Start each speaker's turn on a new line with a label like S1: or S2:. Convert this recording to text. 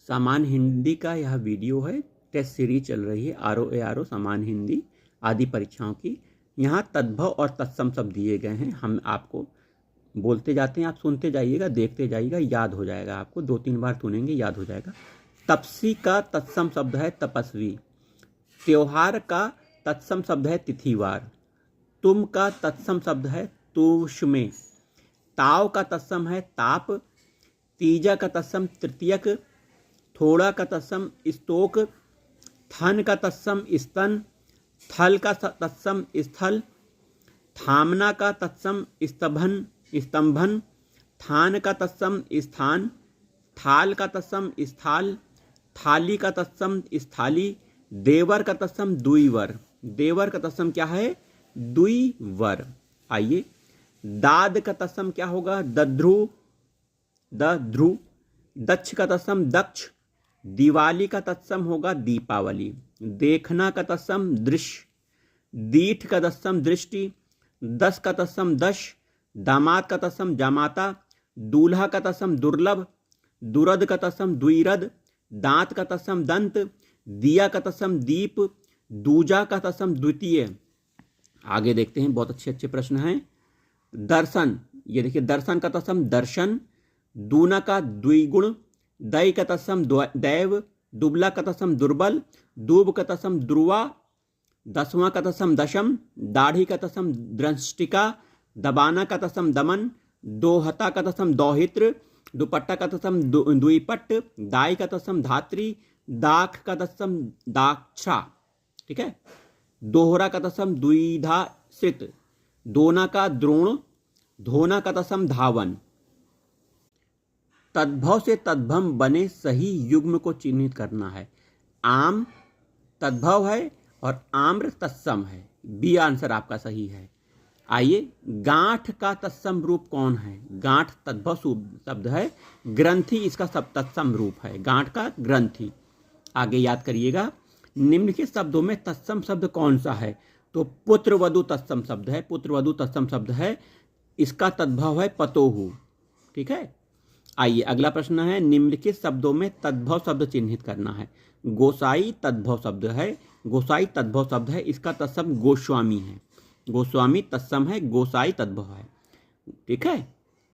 S1: सामान्य हिंदी का यह वीडियो है। टेस्ट सीरीज चल रही है RO सामान्य हिंदी आदि परीक्षाओं की। यहाँ तद्भव और तत्सम शब्द दिए गए हैं। हम आपको बोलते जाते हैं, आप सुनते जाइएगा, देखते जाइएगा, याद हो जाएगा। आपको 2-3 बार सुनेंगे, याद हो जाएगा। तपसी का तत्सम शब्द है तपस्वी। त्योहार का तत्सम शब्द है तिथिवार। तुम का तत्सम शब्द है तूष्मे। ताव का तत्सम है ताप। तीजा का तत्सम तृतीयक। थोड़ा का तत्सम स्तोक। थन का तत्सम स्तन। थल का तत्सम स्थल। थामना का तत्सम स्तंभन। थान का तत्सम स्थान। थाल का तत्सम स्थाल। थाली का तत्सम स्थाली। देवर का तत्सम द्विवर। देवर का तत्सम क्या है? द्विवर। आइए, दाद का तत्सम क्या होगा? दध्रु। दध्रु। दक्ष का तत्सम दक्ष। दिवाली का तत्सम होगा दीपावली। देखना का तत्सम दृश्य। दीठ का तत्सम दृष्टि। दस का तत्सम दश। दामाद का तत्सम जामाता। दूल्हा का तत्सम दुर्लभ। दुरद का तत्सम द्विरद। दांत का तत्सम दंत। दिया का तत्सम दीप। दूजा का तत्सम द्वितीय। आगे देखते हैं, बहुत अच्छे अच्छे प्रश्न हैं। दर्शन, ये देखिए, दर्शन का तत्सम दर्शन। दूना का द्विगुण। दय का तत्सम दैव। दुबला का तत्सम दुर्बल। दूब का तत्सम ध्रुवा। दसवां का तत्सम दशम। दाढ़ी का तत्सम दृष्टिका। दबाना का तत्सम दमन। दोहता का तत्सम दौहित्र। दुपट्टा का तत्सम द्विपट्ट। दाई का तत्सम धात्री। दाख का तत्सम दाक्षा। ठीक है। दोहरा का तत्सम द्विधा श्रित। दोना का द्रोण। धोना का तत्सम धावन। तद्भव से तद्भम बने सही युग्म को चिन्हित करना है। आम तद्भव है और आम्र तत्सम है। बी आंसर आपका सही है। आइए, गांठ का तत्सम रूप कौन है? गांठ तद्भव शब्द है। ग्रंथि इसका सब तत्सम रूप है। गांठ का ग्रंथि। आगे याद करिएगा, निम्नलिखित शब्दों में तत्सम शब्द कौन सा है? तो पुत्र वधु तत्सम शब्द है। पुत्र वधु तत्सम शब्द है। इसका तद्भव है पतोहु। ठीक है। आइए, अगला प्रश्न है, निम्नलिखित शब्दों में तद्भव शब्द चिन्हित करना है। गोसाई तद्भव शब्द है। गोसाई तद्भव शब्द है। इसका तत्सम गोस्वामी है। गोस्वामी तत्सम है। गोसाई तद्भव है। ठीक है।